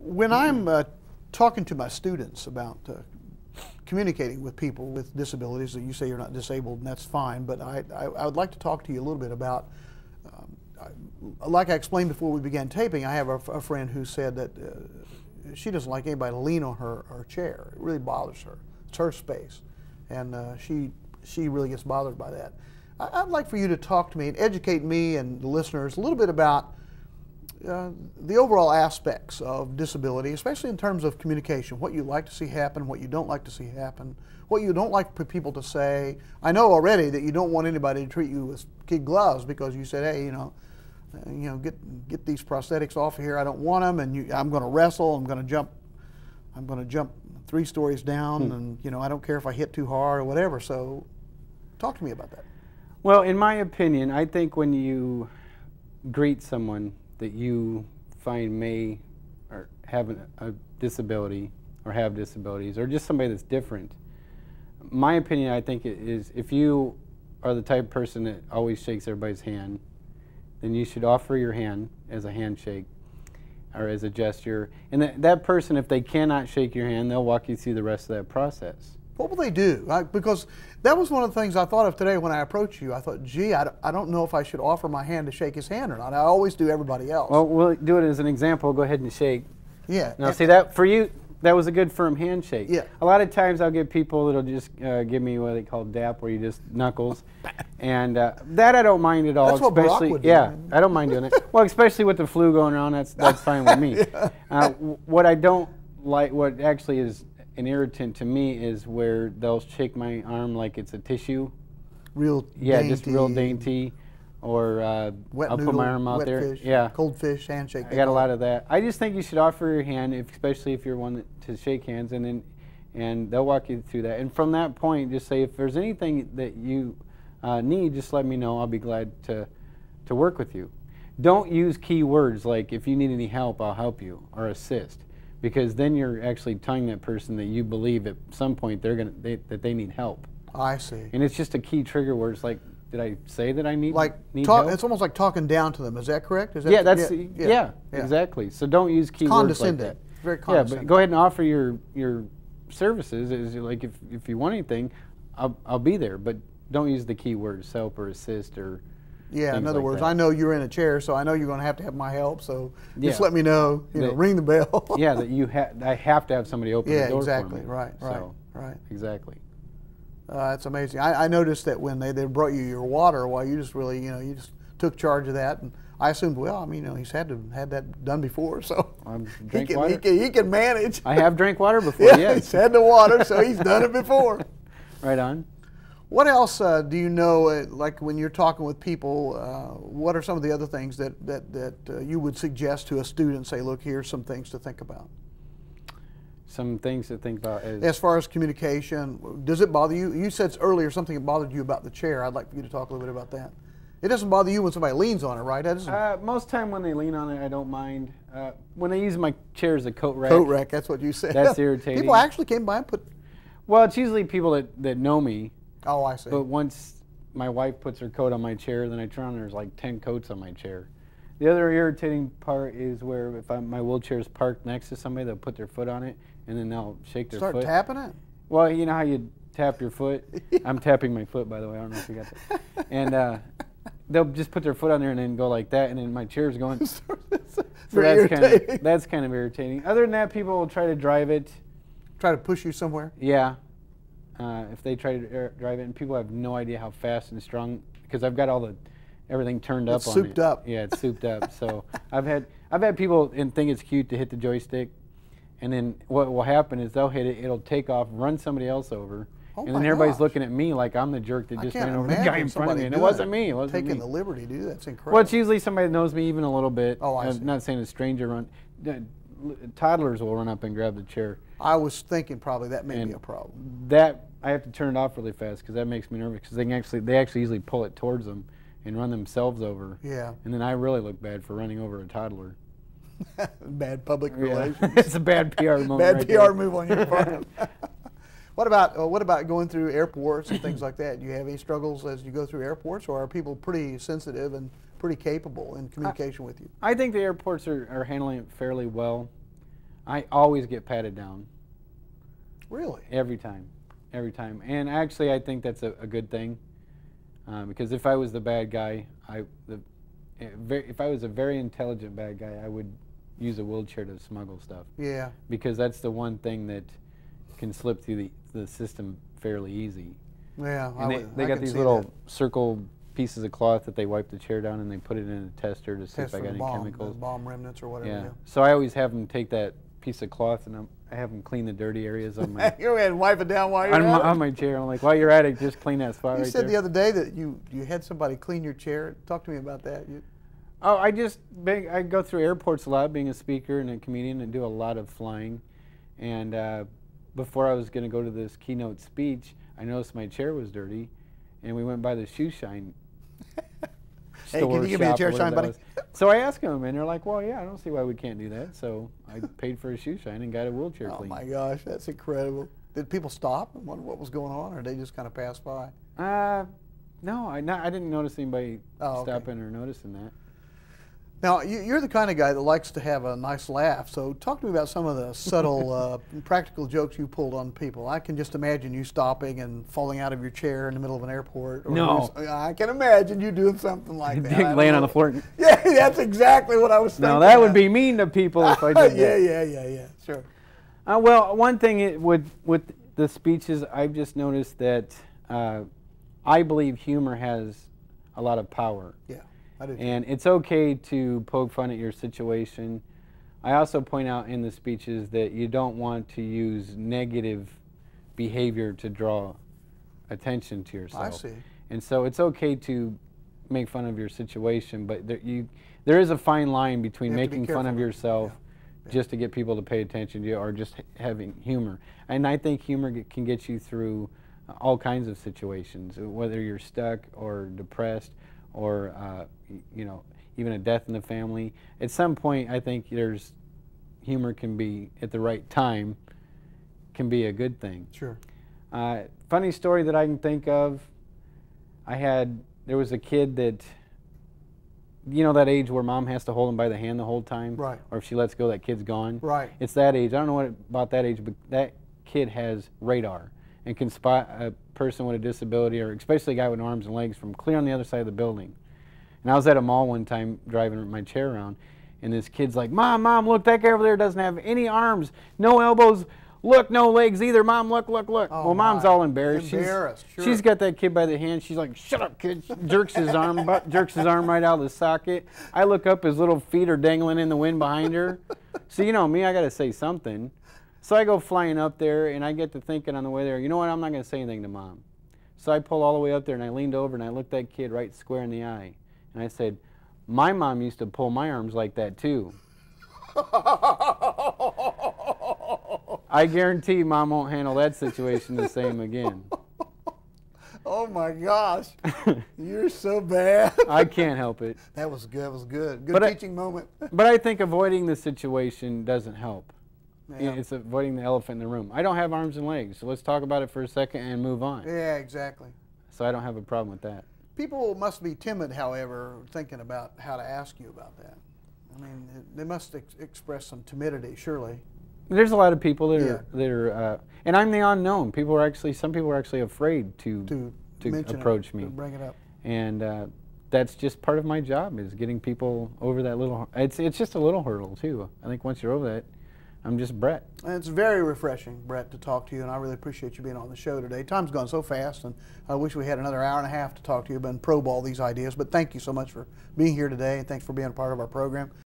When I'm talking to my students about communicating with people with disabilities, you say you're not disabled, and that's fine, but I would like to talk to you a little bit about, like I explained before we began taping, I have a friend who said that she doesn't like anybody to lean on her chair. It really bothers her. It's her space, and she really gets bothered by that. I'd like for you to talk to me and educate me and the listeners a little bit about the overall aspects of disability, especially in terms of communication, what you like to see happen, what you don't like to see happen, what you don't like for people to say. I know already that you don't want anybody to treat you with kid gloves because you said, hey, get these prosthetics off of here. I don't want them, and I'm going to wrestle. I'm going to jump 3 stories down, and I don't care if I hit too hard or whatever. So, talk to me about that. Well, in my opinion, I think when you greet someone that you find may or have a disability or have disabilities, or just somebody that's different, my opinion, I think, is if you are the type of person that always shakes everybody's hand, then you should offer your hand as a handshake or as a gesture. And that person, if they cannot shake your hand, they'll walk you through the rest of that process. What will they do? Because that was one of the things I thought of today when I approached you. I thought, gee, I don't know if I should offer my hand to shake his hand or not. I always do everybody else. Well, we'll do it as an example. Go ahead and shake. Yeah. Now, see, that for you, that was a good firm handshake. Yeah. A lot of times I'll get people that'll just give me what they call DAP, where you just knuckles. And that I don't mind at all. That's what Barack would do. Yeah, I don't mind doing it. Well, especially with the flu going around, that's fine with me. Yeah. What I don't like, what actually is an irritant to me, is where they'll shake my arm like it's a tissue. Real dainty. Just real dainty. Or I'll put my arm out there. Fish, yeah. Cold fish, handshake. I got a lot of that. I just think you should offer your hand, especially if you're one to shake hands, and they'll walk you through that. And from that point, just say, if there's anything that you need, just let me know. I'll be glad to work with you. Don't use key words like, if you need any help, I'll help you, or assist. Because then you're actually telling that person that you believe at some point that they need help. I see. And it's just a key trigger where it's like, did I say that I need help? It's almost like talking down to them. Is that correct? Yeah, exactly. So don't use key words like that. Very condescending. Yeah, but go ahead and offer your services. Is like, if you want anything, I'll be there. But don't use the key words help or assist or. Yeah, in other words, I know you're in a chair, so I know you're going to have my help. So just yeah. let me know. Ring the bell. Yeah, that I have to have somebody open the door exactly. for me. Right. Exactly. That's amazing. I noticed that when they brought you your water, while you just really, you just took charge of that, and I assumed, well, I mean, he's had that done before, so he can manage. I have drank water before. Yeah, yes. He's had the water, so he's done it before. Right on. What else do you know, like when you're talking with people, what are some of the other things that you would suggest to a student? Say, look, here's some things to think about. Some things to think about as far as communication. Does it bother you? You said earlier something that bothered you about the chair. I'd like for you to talk a little bit about that. It doesn't bother you when somebody leans on it, right? Most time when they lean on it, I don't mind. When I use my chair as a coat rack. Coat rack, that's what you said. That's irritating. People actually came by and put... Well, it's usually people that know me. Oh, I see. But once my wife puts her coat on my chair, then I turn on, there's like 10 coats on my chair. The other irritating part is where if my wheelchair's parked next to somebody, they'll put their foot on it, and then they'll shake their foot. Start tapping it? Well, you know how you tap your foot? I'm tapping my foot, by the way. I don't know if you got that. And they'll just put their foot on there and then go like that, and then my chair's going. So that's kind of irritating. Other than that, people will try to drive it. Try to push you somewhere? Yeah. If they try to drive it, and people have no idea how fast and strong, because I've got everything turned up on it. It's souped up. Yeah, it's souped up. So I've had people think it's cute to hit the joystick, and then what will happen is they'll hit it, it'll take off, run somebody else over, and then everybody's looking at me like I'm the jerk that just ran over the guy in front of me, and it wasn't me. It wasn't taking the liberty to do that. That's incredible. Well, it's usually somebody that knows me even a little bit. Oh, I see. I'm not saying a stranger toddlers will run up and grab the chair. I was thinking probably that may be a problem. That I have to turn it off really fast because that makes me nervous, because they actually usually pull it towards them and run themselves over. Yeah. And then I really look bad for running over a toddler. Bad public relations. It's a bad PR move. Bad PR move on your part. What about going through airports and things like that? Do you have any struggles as you go through airports, or are people pretty sensitive and pretty capable in communication with you? I think the airports are handling it fairly well. I always get patted down. Really? Every time. Every time. And actually, I think that's a good thing. Because if I was the bad guy, if I was a very intelligent bad guy, I would use a wheelchair to smuggle stuff. Yeah. Because that's the one thing that can slip through the system fairly easy. Yeah, And they got these little circle pieces of cloth that they wipe the chair down and they put it in a tester to see if I got any chemicals. Bomb remnants or whatever. Yeah. So I always have them take that piece of cloth and I have them clean the dirty areas on my Go ahead and wipe it down while you're at it. On my chair. I'm like, while you're at it, just clean that spot right there. You said the other day that you had somebody clean your chair. Talk to me about that. Oh, I go through airports a lot, being a speaker and a comedian, and do a lot of flying. And before I was going to go to this keynote speech, I noticed my chair was dirty, and we went by the shoe shine. Hey, can you give me a chair shine, buddy? So I asked them, and they're like, well, yeah, I don't see why we can't do that. So I paid for a shoe shine and got a wheelchair cleaned. Oh my gosh, that's incredible. Did people stop and wonder what was going on, or did they just kind of pass by? No, I didn't notice anybody stopping or noticing that. Now, you're the kind of guy that likes to have a nice laugh, so talk to me about some of the subtle, practical jokes you pulled on people. I can just imagine you stopping and falling out of your chair in the middle of an airport. Or no. I can imagine you doing something like that. Laying on the floor. Yeah, that's exactly what I was thinking. No, that would be mean to people if I did that. Yeah, sure. Well, one thing with the speeches, I've just noticed that I believe humor has a lot of power. Yeah. And it's okay to poke fun at your situation. I also point out in the speeches that you don't want to use negative behavior to draw attention to yourself. I see. And so it's okay to make fun of your situation, but there is a fine line between making fun of yourself just to get people to pay attention to you or just having humor. And I think humor can get you through all kinds of situations, whether you're stuck or depressed, or even a death in the family. At some point, I think humor can be, at the right time, can be a good thing. Sure. Funny story that I can think of, there was a kid that, that age where mom has to hold him by the hand the whole time? Right. Or if she lets go, that kid's gone? Right. It's that age. I don't know about that age, but that kid has radar and can spot a person with a disability, or especially a guy with arms and legs, from clear on the other side of the building. And I was at a mall one time driving my chair around, and this kid's like, Mom, look, that guy over there doesn't have any arms, no elbows, look, no legs either. Mom, look. Oh, well, Mom's all embarrassed. Sure. She's got that kid by the hand. She's like, shut up, kid. Jerks his arm right out of the socket. I look up, his little feet are dangling in the wind behind her. So you know me, I got to say something. So I go flying up there, and I get to thinking on the way there, you know what, I'm not going to say anything to Mom. So I pulled all the way up there, and I leaned over, and I looked that kid right square in the eye. And I said, my mom used to pull my arms like that, too. I guarantee Mom won't handle that situation the same again. Oh, my gosh. You're so bad. I can't help it. That was good. That was good. Good teaching moment. But I think avoiding the situation doesn't help. Yeah. It's avoiding the elephant in the room. I don't have arms and legs, so let's talk about it for a second and move on. Yeah, exactly. So I don't have a problem with that. People must be timid, however, thinking about how to ask you about that. I mean, they must express some timidity, surely. There's a lot of people that are, and I'm the unknown. Some people are actually afraid to approach me, to bring it up. And that's just part of my job, is getting people over that little. It's just a little hurdle too. I think once you're over that, I'm just Brett. And it's very refreshing, Brett, to talk to you, and I really appreciate you being on the show today. Time's gone so fast, and I wish we had another hour and a half to talk to you and probe all these ideas. But thank you so much for being here today, and thanks for being a part of our program.